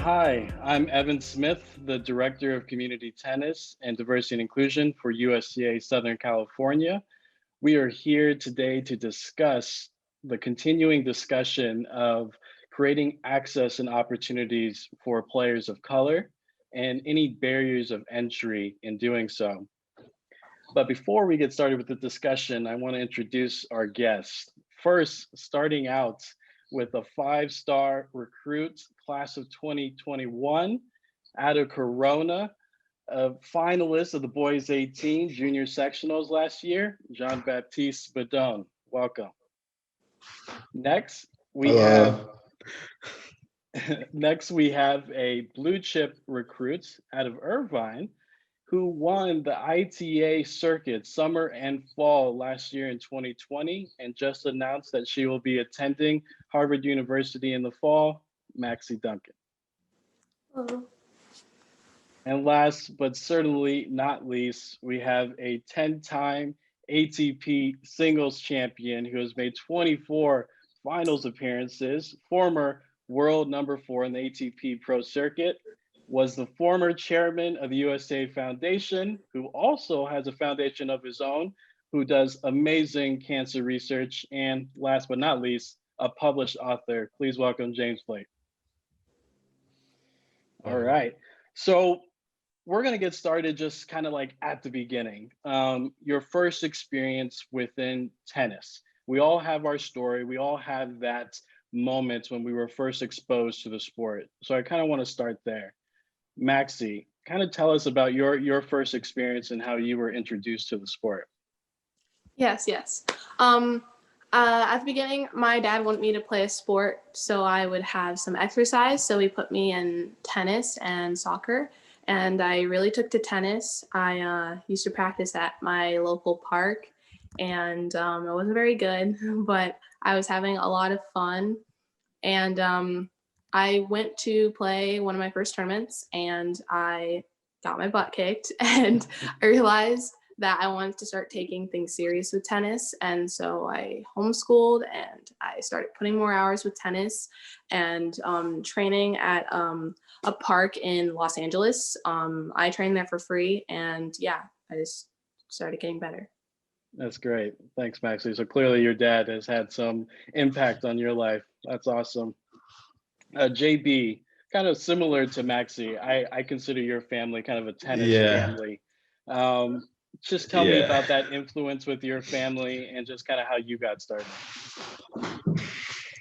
Hi, I'm Evan Smith, the Director of Community Tennis and Diversity and Inclusion for USCA Southern California. We are here today to discuss the continuing discussion of creating access and opportunities for players of color and any barriers of entry in doing so. But before we get started with the discussion, I want to introduce our guest. First, starting out with a five-star recruit, class of 2021, out of Corona, a finalist of the boys 18 junior sectionals last year, Jean-Baptiste Badon. Welcome. Next, we have Hello. next we have a blue chip recruit out of Irvine who won the ITA circuit summer and fall last year in 2020 and just announced that she will be attending Harvard University in the fall, Maxi Duncan. Hello. And last but certainly not least, we have a 10-time ATP singles champion who has made 24 finals appearances, former world number 4 in the ATP Pro Circuit, was the former chairman of the USA Foundation, who also has a foundation of his own, who does amazing cancer research, and last but not least, a published author. Please welcome James Blake. All right. So we're going to get started just kind of like at the beginning. Your first experience within tennis. We all have our story. We all have that moment when we were first exposed to the sport. So I kind of want to start there. Maxi, kind of tell us about your first experience and how you were introduced to the sport. Yes. At the beginning, my dad wanted me to play a sport so I would have some exercise. So he put me in tennis and soccer, and I really took to tennis. I used to practice at my local park, and I wasn't very good, but I was having a lot of fun. And I went to play one of my first tournaments, and I got my butt kicked, and I realized that I wanted to start taking things serious with tennis. And so I homeschooled and I started putting more hours with tennis and training at a park in Los Angeles. I trained there for free, and yeah, I just started getting better. That's great. Thanks, Maxi. So clearly your dad has had some impact on your life. That's awesome. JB, kind of similar to Maxi, I consider your family kind of a tennis Yeah, family. Just tell me yeah, about that influence with your family and just kind of how you got started.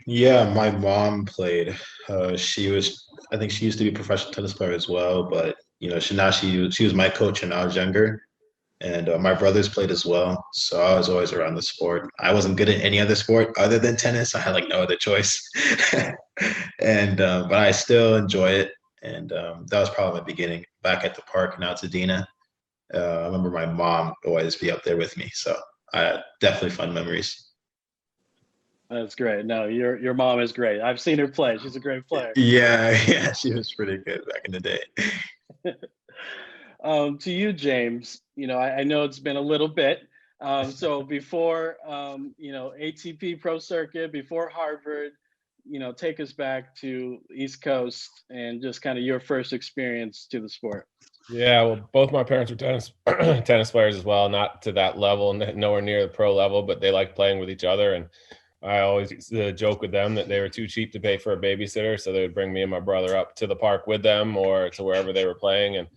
yeah. My mom played. I think she used to be a professional tennis player as well. But she was my coach when I was younger, and my brothers played as well. So I was always around the sport. I wasn't good at any other sport other than tennis. I had like no other choice, and but I still enjoy it. And that was probably my beginning back at the park in Altadena. I remember my mom would always be up there with me, so I definitely fun memories. That's great. No, your mom is great. I've seen her play. She's a great player. Yeah, yeah, she was pretty good back in the day. To you, James, I know it's been a little bit. So before, ATP Pro Circuit, before Harvard, take us back to East Coast and just kind of your first experience to the sport. Yeah, well, both my parents were tennis players as well, not to that level, nowhere near the pro level, but they liked playing with each other. And I always used to joke with them that they were too cheap to pay for a babysitter, so they would bring me and my brother up to the park with them or to wherever they were playing, and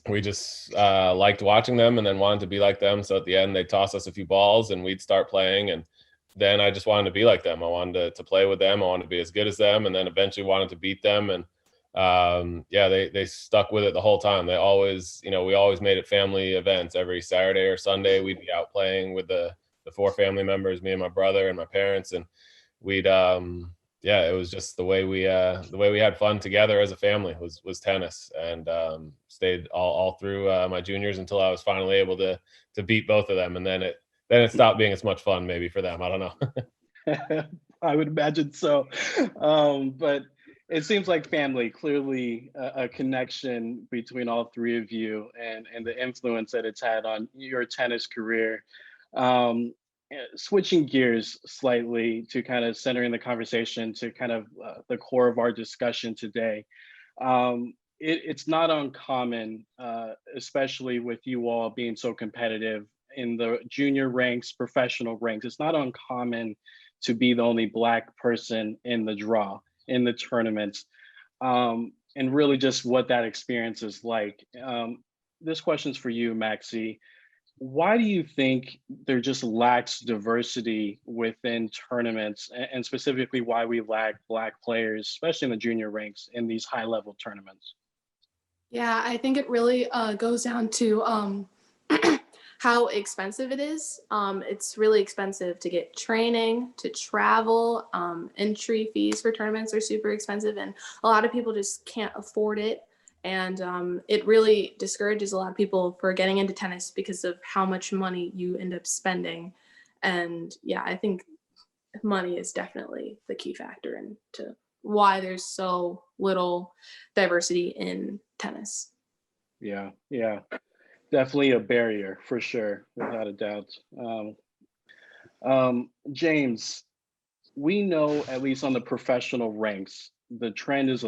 we just liked watching them and then wanted to be like them. So at the end, they'd toss us a few balls and we'd start playing, and then I just wanted to be like them. I wanted to play with them. I wanted to be as good as them, and then eventually wanted to beat them. And yeah, they stuck with it the whole time. They always, we always made it family events. Every Saturday or Sunday, we'd be out playing with the four family members, me and my brother and my parents, and we'd yeah, it was just the way we had fun together as a family was tennis, and stayed all through my juniors until I was finally able to beat both of them, and then it stopped being as much fun maybe for them. I don't know. I would imagine so. But it seems like family, clearly a connection between all three of you and the influence that it's had on your tennis career. switching gears slightly to kind of centering the conversation to kind of the core of our discussion today. It's not uncommon, especially with you all being so competitive in the junior ranks, professional ranks. It's not uncommon to be the only Black person in the draw, in the tournaments, and really just what that experience is like. This question's for you, Maxi. Why do you think there just lacks diversity within tournaments, and specifically why we lack Black players, especially in the junior ranks, in these high-level tournaments? Yeah, I think it really goes down to how expensive it is. It's really expensive to get training, to travel. Entry fees for tournaments are super expensive, and a lot of people just can't afford it. And it really discourages a lot of people for getting into tennis because of how much money you end up spending. And yeah, I think money is definitely the key factor into why there's so little diversity in tennis. Yeah, definitely a barrier for sure, without a doubt. James, we know, at least on the professional ranks, the trend is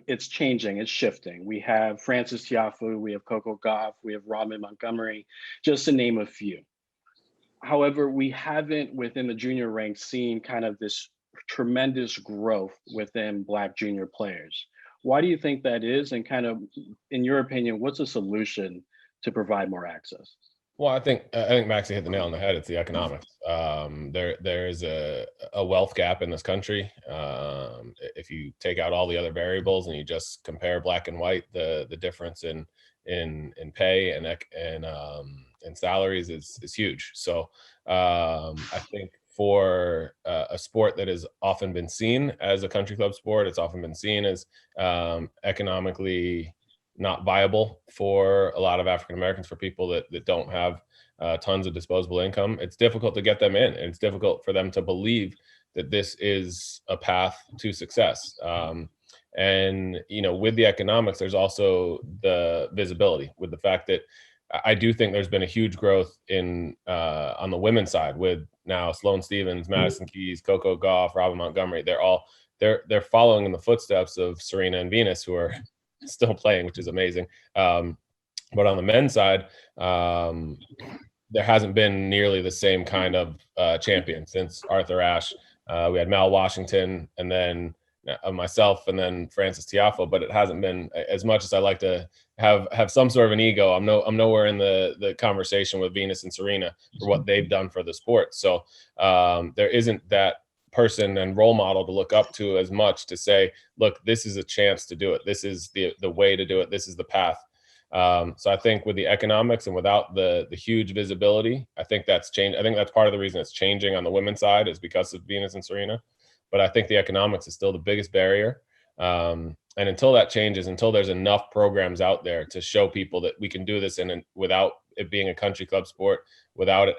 it's changing, it's shifting. We have Frances Tiafoe, we have Coco Gauff, we have Robin Montgomery, just to name a few. However, we haven't within the junior ranks seen kind of this tremendous growth within Black junior players. Why do you think that is? And kind of, in your opinion, what's a solution to provide more access? Well, I think Maxie hit the nail on the head. It's the economics. There is a wealth gap in this country. If you take out all the other variables and you just compare black and white, the difference in pay and salaries is huge. So I think for a sport that has often been seen as a country club sport, it's often been seen as economically not viable for a lot of African Americans, for people that don't have tons of disposable income. It's difficult to get them in, and it's difficult for them to believe that this is a path to success. And with the economics, there's also the visibility, with the fact that I do think there's been a huge growth in on the women's side, with now Sloane Stephens, Madison Keys, Coco Gauff, Robin Montgomery. They're following in the footsteps of Serena and Venus, who are still playing, which is amazing. But on the men's side, there hasn't been nearly the same kind of champion since Arthur Ashe. We had Mal Washington, and then myself, and then Frances Tiafoe. But it hasn't been, as much as I like to have some sort of an ego, I'm nowhere in the conversation with Venus and Serena for what they've done for the sport. So there isn't that person and role model to look up to as much, to say, look, this is a chance to do it. This is the way to do it. This is the path. So I think with the economics and without the huge visibility, I think that's changed. I think that's part of the reason it's changing on the women's side, is because of Venus and Serena. But I think the economics is still the biggest barrier. And until that changes, until there's enough programs out there to show people that we can do this, and without it being a country club sport, without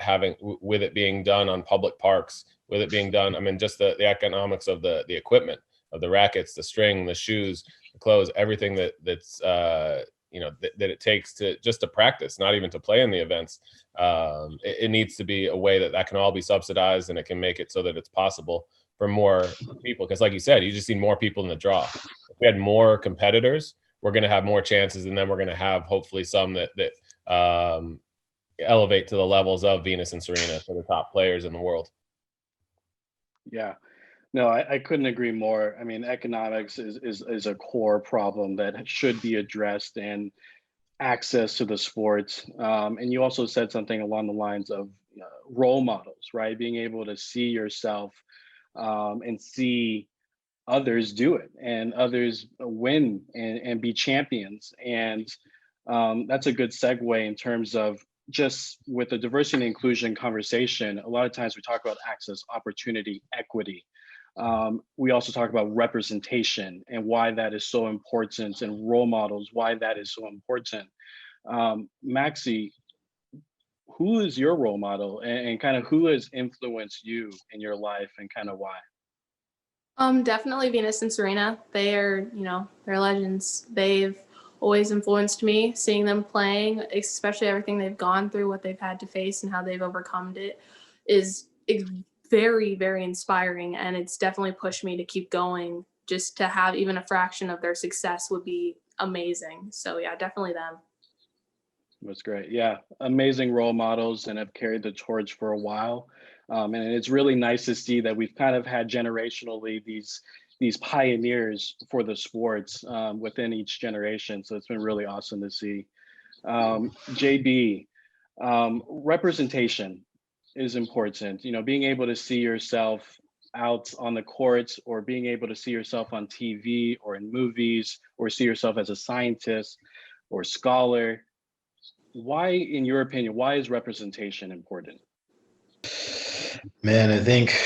with it being done on public parks, with it being done, I mean, just the economics of the equipment, of the rackets, the string, the shoes, the clothes, everything that's that it takes to practice, not even to play in the events. It needs to be a way that can all be subsidized, and it can make it so that it's possible for more people. Because like you said, you just need more people in the draw. If we had more competitors, we're going to have more chances, and then we're going to have hopefully some that elevate to the levels of Venus and Serena, for the top players in the world. Yeah, no, I couldn't agree more. I mean, economics is a core problem that should be addressed, and access to the sport. And you also said something along the lines of role models, right? Being able to see yourself and see others do it, and others win and be champions. And that's a good segue in terms of, just with the diversity and inclusion conversation, a lot of times we talk about access, opportunity, equity. We also talk about representation and why that is so important, and role models, why that is so important. Maxi, who is your role model, and kind of who has influenced you in your life, and kind of why? Definitely Venus and Serena. They're legends. They've always influenced me, seeing them playing, especially everything they've gone through, what they've had to face, and how they've overcome it. is very, very inspiring. And it's definitely pushed me to keep going. Just to have even a fraction of their success would be amazing. So yeah, definitely them. That's great. Yeah, amazing role models and have carried the torch for a while. And it's really nice to see that we've kind of had generationally these pioneers for the sports within each generation. So it's been really awesome to see. JB, representation is important. You know, being able to see yourself out on the courts, or being able to see yourself on TV or in movies, or see yourself as a scientist or scholar. Why, in your opinion, why is representation important? Man, I think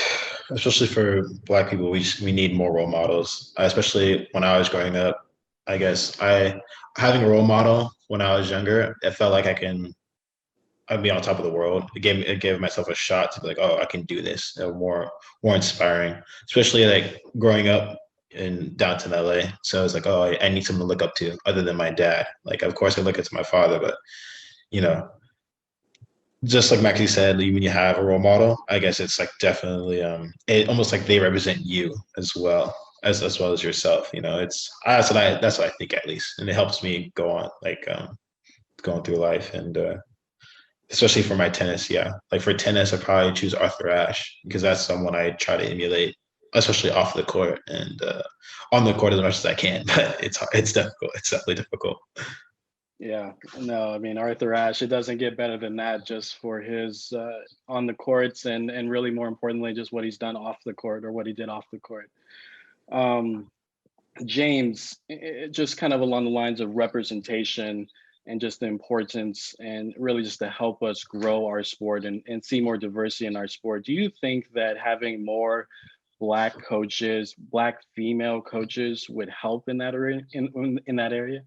especially for Black people, we need more role models. Especially when I was growing up, I guess I having a role model when I was younger, it felt like I'd be on top of the world. It gave myself a shot to be like, oh, I can do this. More inspiring, especially like growing up in downtown LA. So I was like, oh, I need someone to look up to other than my dad. Like, of course, I look up to my father, but you know, just like Maxie said, when you have a role model, I guess it's like definitely it almost like they represent you as well as yourself. You know, that's what I think, at least, and it helps me go on like going through life. And especially for my tennis, yeah, like for tennis, I probably choose Arthur Ashe because that's someone I try to emulate, especially off the court and on the court as much as I can. But it's difficult. It's definitely difficult. Yeah, no, I mean, Arthur Ashe, it doesn't get better than that, just for his on the courts, and really more importantly, just what he's done off the court, or what he did off the court. James, just kind of along the lines of representation and just the importance, and really just to help us grow our sport and see more diversity in our sport. Do you think that having more Black coaches, Black female coaches, would help in that area, in that area?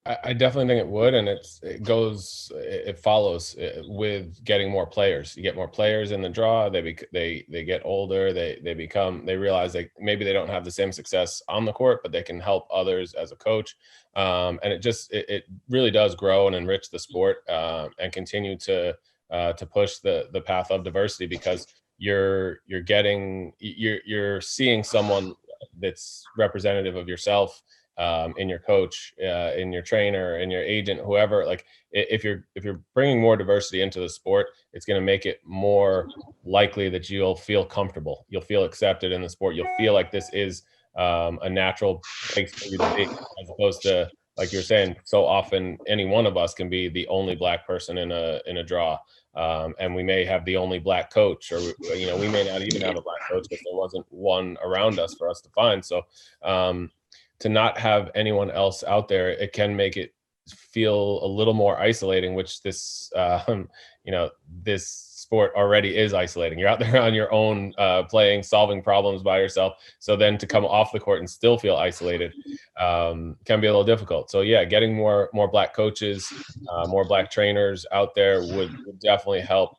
I definitely think it would, and it follows with getting more players. You get more players in the draw. They get older. They realize maybe they don't have the same success on the court, but they can help others as a coach. And it really does grow and enrich the sport, and continue to push the path of diversity, because you're seeing someone that's representative of yourself, in your coach, in your trainer, in your agent, whoever. Like, if you're bringing more diversity into the sport, it's going to make it more likely that you'll feel comfortable, you'll feel accepted in the sport, you'll feel like this is a natural place for you to be, as opposed to, like you're saying, so often any one of us can be the only Black person in a draw, and we may have the only Black coach, or we may not even have a Black coach because there wasn't one around us for us to find. So to not have anyone else out there, it can make it feel a little more isolating, which this sport already is isolating. You're out there on your own, playing, solving problems by yourself. So then to come off the court and still feel isolated can be a little difficult. So yeah, getting more Black coaches, more Black trainers out there would definitely help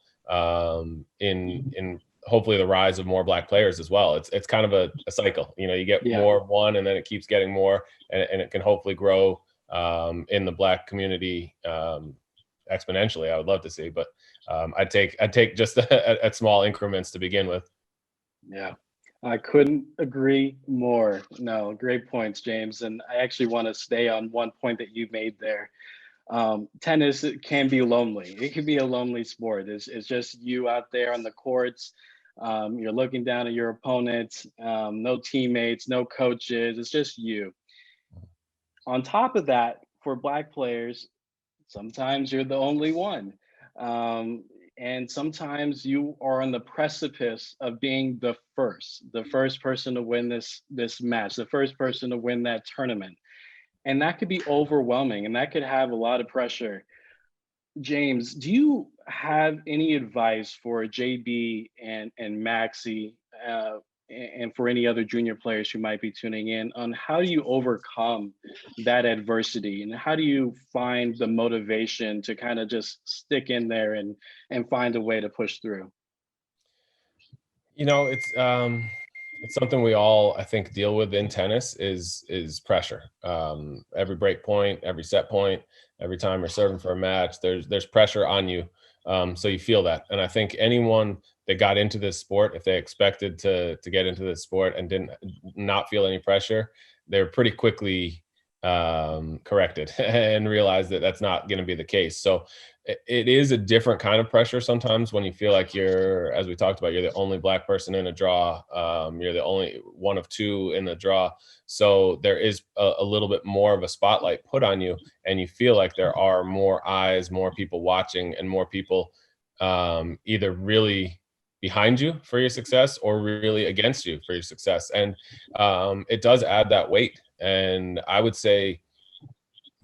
in hopefully the rise of more Black players as well. It's kind of a cycle. You get more of one, and then it keeps getting more, and it can hopefully grow in the Black community exponentially. I would love to see, but I'd take just at small increments to begin with. Yeah, I couldn't agree more. No, great points, James. And I actually want to stay on one point that you made there. Tennis, it can be lonely. It can be a lonely sport. It's just you out there on the courts. You're looking down at your opponents, no teammates, no coaches. It's just you. On top of that, for Black players, sometimes you're the only one. And sometimes you are on the precipice of being the first person to win this match, the first person to win that tournament. And that could be overwhelming, and that could have a lot of pressure. James, do you have any advice for JB and Maxi, and for any other junior players who might be tuning in, on how do you overcome that adversity, and how do you find the motivation to kind of just stick in there and find a way to push through? It's something we all, I think, deal with in tennis is pressure. Every break point, every set point, every time you're serving for a match, there's pressure on you. So you feel that. And I think anyone they got into this sport, if they expected to get into this sport and didn't not feel any pressure, they're pretty quickly corrected and realized that that's not going to be the case. So it is a different kind of pressure sometimes when you feel like you're, as we talked about, you're the only Black person in a draw. You're the only one of two in the draw. So there is a little bit more of a spotlight put on you, and you feel like there are more eyes, more people watching, and more people either really behind you for your success or really against you for your success. And it does add that weight. And I would say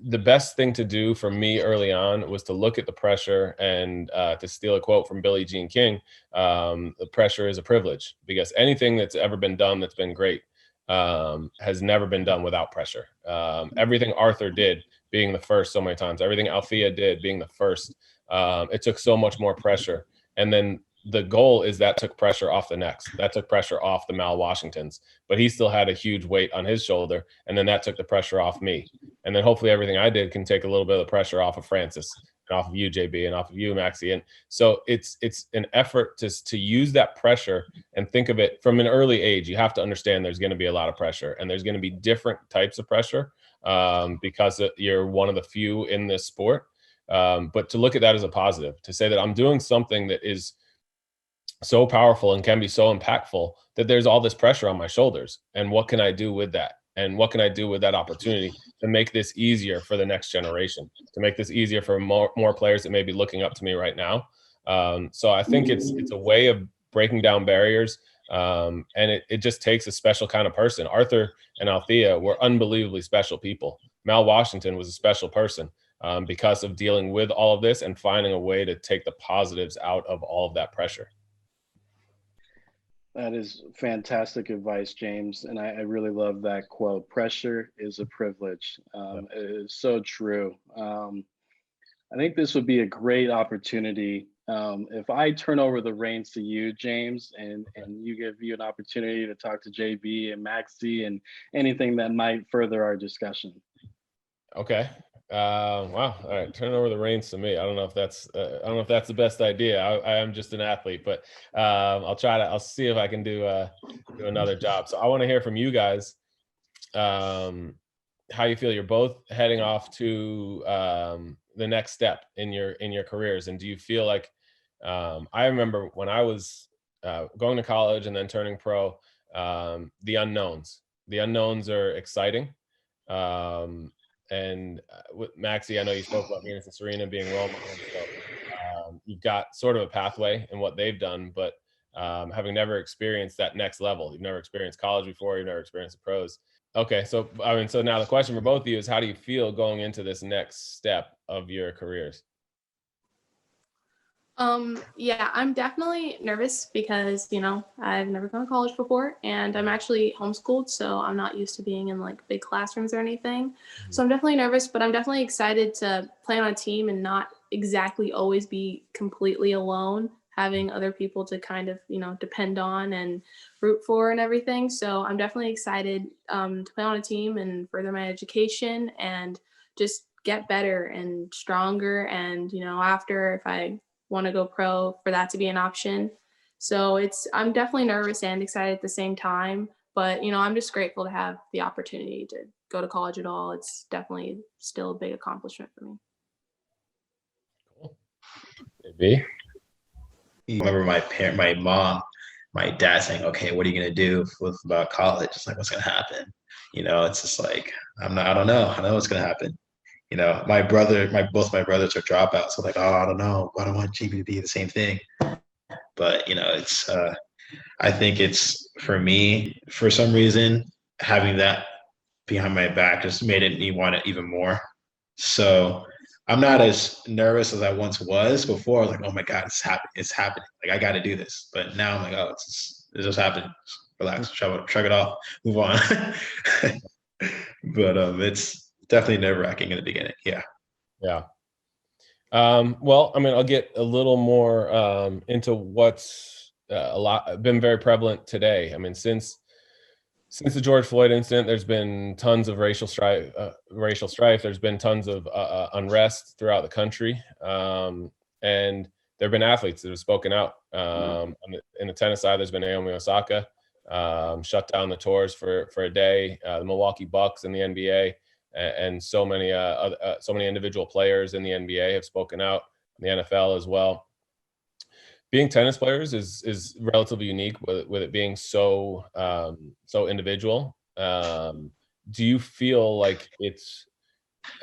the best thing to do for me early on was to look at the pressure and to steal a quote from Billie Jean King, the pressure is a privilege, because anything that's ever been done that's been great has never been done without pressure. Everything Arthur did, being the first so many times, everything Althea did, being the first, it took so much more pressure. And then the goal is that took pressure off the next. That took pressure off the Mal Washingtons, but he still had a huge weight on his shoulder. And then that took the pressure off me. And then hopefully everything I did can take a little bit of the pressure off of Francis and off of you, JB, and off of you, Maxi. And so it's an effort to use that pressure and think of it from an early age. You have to understand there's going to be a lot of pressure, and there's going to be different types of pressure because you're one of the few in this sport. But to look at that as a positive, to say that I'm doing something that is so powerful and can be so impactful, that there's all this pressure on my shoulders. And what can I do with that? And what can I do with that opportunity to make this easier for the next generation, to make this easier for more players that may be looking up to me right now? So I think it's a way of breaking down barriers. And it just takes a special kind of person. Arthur and Althea were unbelievably special people. Mal Washington was a special person because of dealing with all of this and finding a way to take the positives out of all of that pressure. That is fantastic advice, James. And I really love that quote. Pressure is a privilege. It is so true. I think this would be a great opportunity. If I turn over the reins to you, James, and you give you an opportunity to talk to JB and Maxi and anything that might further our discussion. Okay. Wow. All right. Turn over the reins to me. I don't know if that's the best idea. I am just an athlete, but I'll see if I can do another job. So I want to hear from you guys, how you feel. You're both heading off to the next step in your careers. And do you feel like, I remember when I was going to college and then turning pro, the unknowns are exciting. And with Maxi, I know you spoke about Venus and Serena being role models. So you've got sort of a pathway in what they've done, but having never experienced that next level, you've never experienced college before, you've never experienced the pros. Okay, so so now the question for both of you is, how do you feel going into this next step of your careers? Yeah, I'm definitely nervous because, I've never gone to college before, and I'm actually homeschooled, so I'm not used to being in like big classrooms or anything. So I'm definitely nervous, but I'm definitely excited to play on a team and not exactly always be completely alone, having other people to kind of, depend on and root for and everything. So I'm definitely excited to play on a team and further my education and just get better and stronger. And, after, if I want to go pro, for that to be an option. So I'm definitely nervous and excited at the same time, but I'm just grateful to have the opportunity to go to college at all. It's definitely still a big accomplishment for me. Cool. Maybe. I remember my mom, my dad saying, "Okay, what are you gonna do about college?" It's like, what's gonna happen? It's just like, I don't know. I know what's gonna happen. Both my brothers are dropouts. So like, oh, I don't know. I don't want GB to be the same thing. But, it's, I think it's, for me, for some reason, having that behind my back just made me want it even more. So I'm not as nervous as I once was before. I was like, oh my God, it's happening. It's happening. Like, I got to do this. But now I'm like, oh, it's just happening. Relax, shrug it off, move on. But it's definitely nerve-wracking in the beginning. Yeah. Well, I'll get a little more into what's been very prevalent today. Since the George Floyd incident, there's been tons of racial strife. There's been tons of unrest throughout the country, and there have been athletes that have spoken out. In the tennis side, there's been Naomi Osaka, shut down the tours for a day. The Milwaukee Bucks in the NBA, and so many individual players in the NBA have spoken out. The NFL as well. Being tennis players is relatively unique with it being so individual. Do you feel like it's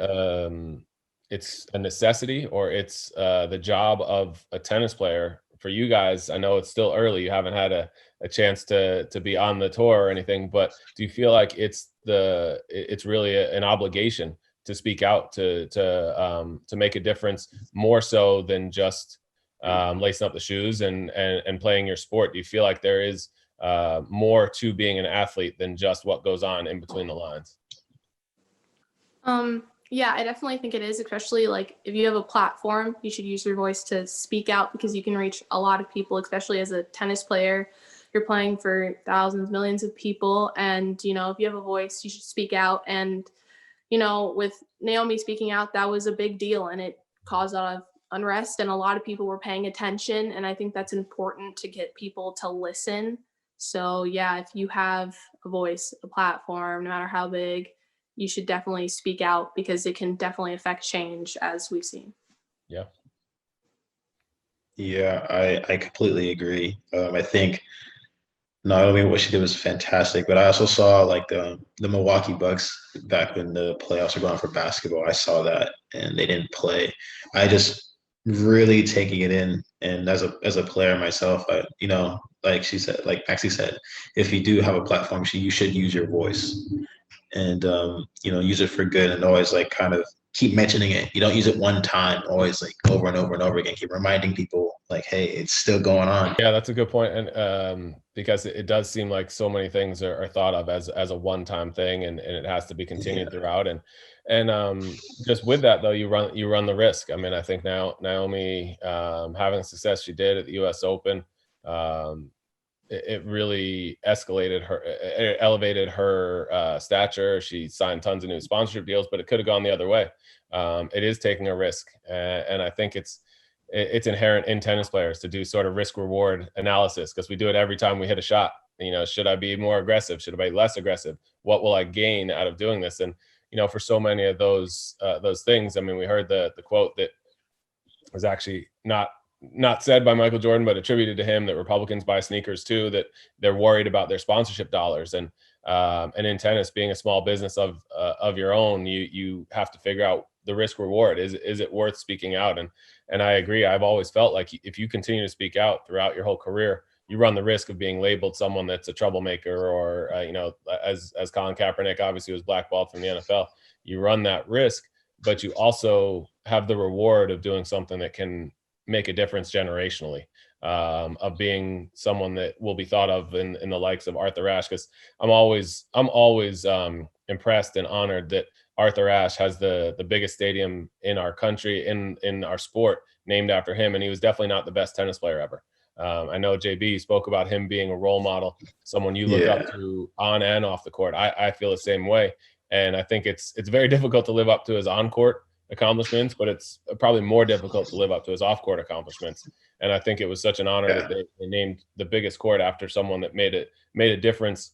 a necessity, or it's the job of a tennis player for you guys? I know it's still early, you haven't had a chance to be on the tour or anything, but do you feel like it's really an obligation to speak out, to make a difference, more so than just lacing up the shoes and playing your sport? Do you feel like there is more to being an athlete than just what goes on in between the lines? Yeah, I definitely think it is, especially like if you have a platform, you should use your voice to speak out, because you can reach a lot of people, especially as a tennis player. You're playing for thousands, millions of people. And, you know, if you have a voice, you should speak out. And, you know, with Naomi speaking out, that was a big deal, and it caused a lot of unrest, and a lot of people were paying attention. And I think that's important to get people to listen. So yeah, if you have a voice, a platform, no matter how big, you should definitely speak out, because it can definitely affect change, as we've seen. Yeah. Yeah, I completely agree. I think not only what she did was fantastic, but I also saw like the Milwaukee Bucks back when the playoffs were going for basketball. I saw that and they didn't play. I just really taking it in, and as a player myself, like she said, like Maxi said, if you do have a platform, you should use your voice, and use it for good, and always like kind of keep mentioning it. You don't use it one time, always like over and over and over again, keep reminding people like, hey, it's still going on. Yeah, that's a good point. And because it does seem like so many things are thought of as a one-time thing, and it has to be continued throughout. And just with that though, you run the risk. I mean, I think now Naomi, having the success she did at the US Open, it really escalated her, it elevated her stature. She signed tons of new sponsorship deals, but it could have gone the other way. It is taking a risk, and I think it's inherent in tennis players to do sort of risk reward analysis, because we do it every time we hit a shot. You know, should I be more aggressive? Should I be less aggressive? What will I gain out of doing this? And for so many of those things, I mean, we heard the quote that was actually not said by Michael Jordan, but attributed to him, that Republicans buy sneakers too, that they're worried about their sponsorship dollars. And in tennis, being a small business of your own, you have to figure out the risk reward. Is it worth speaking out? And I agree. I've always felt like if you continue to speak out throughout your whole career, you run the risk of being labeled someone that's a troublemaker, or as Colin Kaepernick obviously was blackballed from the NFL. You run that risk, but you also have the reward of doing something that can make a difference generationally, of being someone that will be thought of in the likes of Arthur Ashe. Because I'm always impressed and honored that Arthur Ashe has the biggest stadium in our country, in our sport, named after him. And he was definitely not the best tennis player ever. I know JB spoke about him being a role model, someone you look up to on and off the court. I feel the same way. And I think it's very difficult to live up to his on-court accomplishments, but it's probably more difficult to live up to his off-court accomplishments. And I think it was such an honor that they named the biggest court after someone that made a difference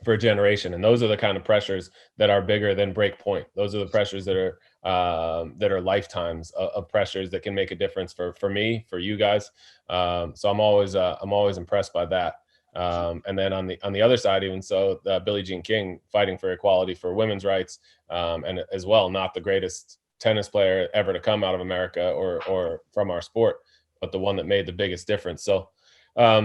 for a generation. And those are the kind of pressures that are bigger than break point. Those are the pressures that are lifetimes of pressures that can make a difference for me, for you guys. So I'm always impressed by that. And then on the other side, even so, Billie Jean King fighting for equality for women's rights, and as well, not the greatest tennis player ever to come out of America or from our sport, but the one that made the biggest difference. So I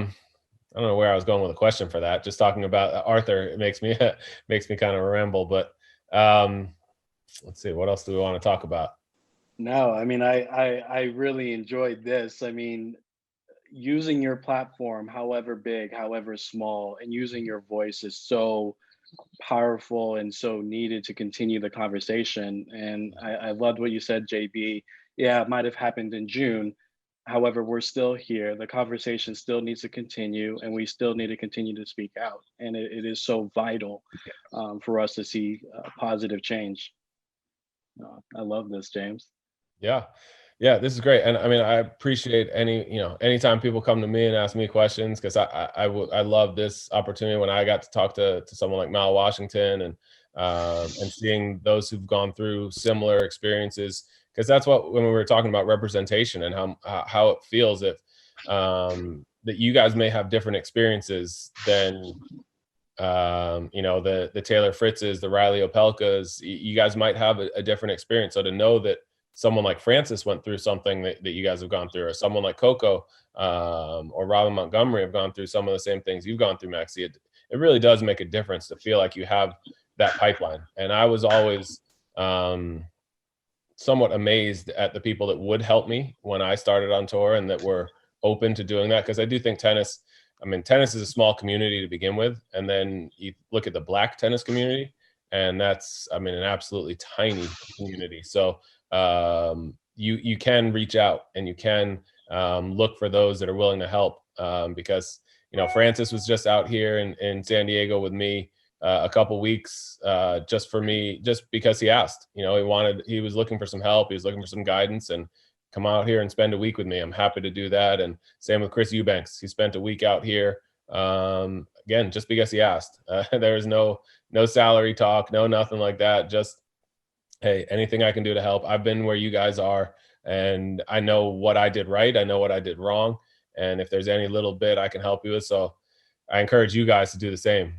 don't know where I was going with a question for that. Just talking about Arthur, it makes me kind of ramble. But let's see, what else do we want to talk about? No, I mean, I really enjoyed this. I mean, using your platform, however big, however small, and using your voice is so powerful and so needed to continue the conversation. And I loved what you said, JB. Yeah, it might have happened in June. However, we're still here. The conversation still needs to continue, and we still need to continue to speak out. And it is so vital for us to see positive change. I love this, James. Yeah. Yeah, this is great. And I mean, I appreciate anytime people come to me and ask me questions, because I love this opportunity when I got to talk to someone like Mal Washington and seeing those who've gone through similar experiences, because that's what, when we were talking about representation and how it feels if that you guys may have different experiences than the Taylor Fritzes, the Riley Opelkas. You guys might have a different experience. So to know that someone like Francis went through something that you guys have gone through, or someone like Coco or Robin Montgomery have gone through some of the same things you've gone through, Maxi, it really does make a difference to feel like you have that pipeline. And I was always somewhat amazed at the people that would help me when I started on tour and that were open to doing that. Because I do think tennis is a small community to begin with. And then you look at the Black tennis community, and that's, an absolutely tiny community. So you can reach out and you can look for those that are willing to help, because Francis was just out here in San Diego with me a couple weeks just because he asked. He was looking for some help, he was looking for some guidance, and come out here and spend a week with me. I'm happy to do that. And same with Chris Eubanks. He spent a week out here again just because he asked. There was no salary talk, no nothing like that. Just, hey, anything I can do to help. I've been where you guys are, and I know what I did right. I know what I did wrong. And if there's any little bit I can help you with, so I encourage you guys to do the same.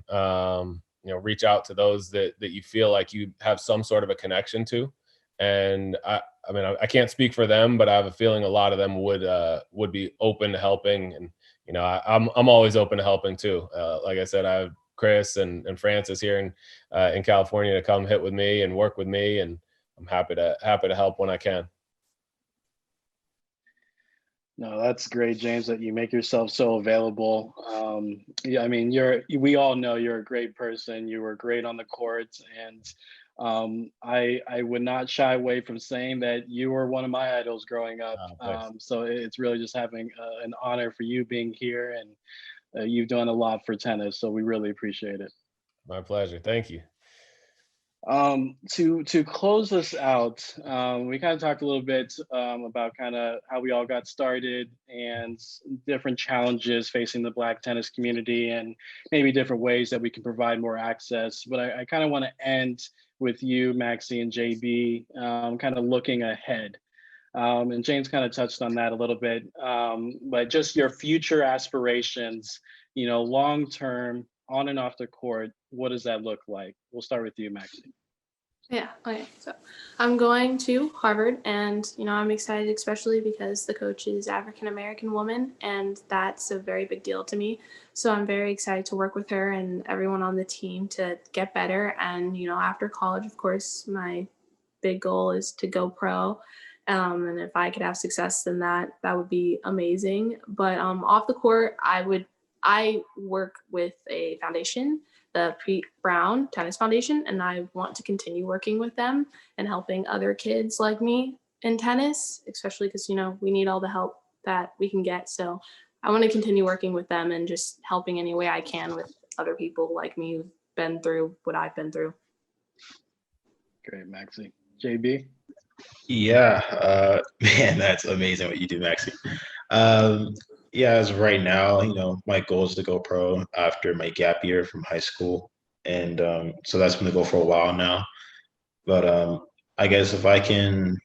Reach out to those that you feel like you have some sort of a connection to. And I can't speak for them, but I have a feeling a lot of them would be open to helping. And I'm always open to helping too. Like I said, I have Chris and Francis here in California to come hit with me and work with me, and I'm happy to help when I can. No, that's great, James, that you make yourself so available. We all know you're a great person. You were great on the court, and I would not shy away from saying that you were one of my idols growing up. So it's really just having an honor for you being here, and you've done a lot for tennis. So we really appreciate it. My pleasure. Thank you. To close this out, we kind of talked a little bit about kind of how we all got started and different challenges facing the Black tennis community, and maybe different ways that we can provide more access. But I kind of want to end with you, Maxi and JB, kind of looking ahead. And James kind of touched on that a little bit, but just your future aspirations, long term, on and off the court, what does that look like? We'll start with you, Maxi. Yeah, okay. So I'm going to Harvard, and I'm excited, especially because the coach is African-American woman, and that's a very big deal to me. So I'm very excited to work with her and everyone on the team to get better. And after college, of course, my big goal is to go pro. And if I could have success in that would be amazing. But off the court, I work with a foundation, the Pete Brown Tennis Foundation, and I want to continue working with them and helping other kids like me in tennis, especially because, we need all the help that we can get. So I want to continue working with them and just helping any way I can with other people like me who've been through what I've been through. Great, Maxi. JB? Yeah, man, that's amazing what you do, Maxi. Yeah, as of right now, my goal is to go pro after my gap year from high school. And so that's been the goal for a while now. But I guess if I can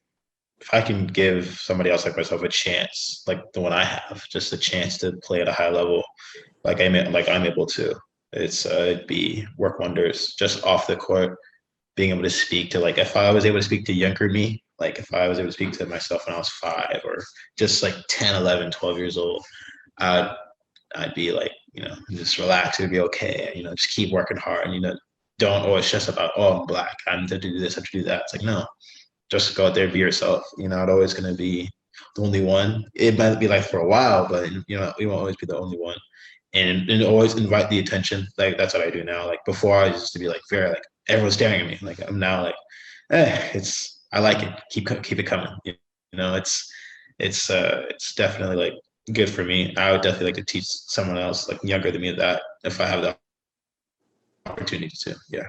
give somebody else like myself a chance, like the one I have, just a chance to play at a high level, like I'm able to, it'd be work wonders just off the court, being able to speak to, like, if I was able to speak to younger me, like if I was able to speak to myself when I was 5 or just like 10, 11, 12 years old, I'd be like, just relax, it'd be okay. Just keep working hard, and, don't always stress about, oh, I'm Black, I need to do this, I have to do that. It's like, no, just go out there, be yourself. Not always going to be the only one. It might be like for a while, but we won't always be the only one. And always invite the attention. Like that's what I do now. Like before, I used to be like very like everyone's staring at me. Like I'm now like, I like it. Keep it coming. It's definitely like good for me. I would definitely like to teach someone else like younger than me that if I have the opportunity to. Yeah.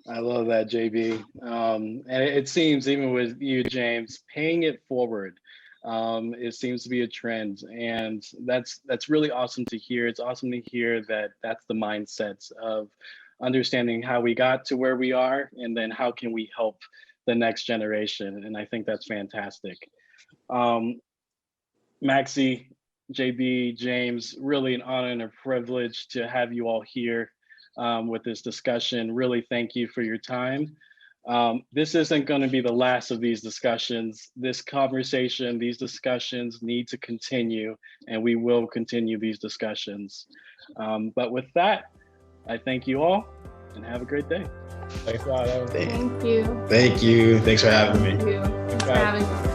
I love that, JB. And it seems even with you, James, paying it forward, it seems to be a trend, and that's really awesome to hear. It's awesome to hear that that's the mindset of understanding how we got to where we are, and then how can we help the next generation. And I think that's fantastic. Maxi, JB, James, really an honor and a privilege to have you all here with this discussion. Really thank you for your time. This isn't going to be the last of these discussions. This conversation, these discussions need to continue, and we will continue these discussions. But with that, I thank you all and have a great day. Thanks a lot, Evan. Thank you. Thank you. Thanks for having me. Thank you. Thanks for having me.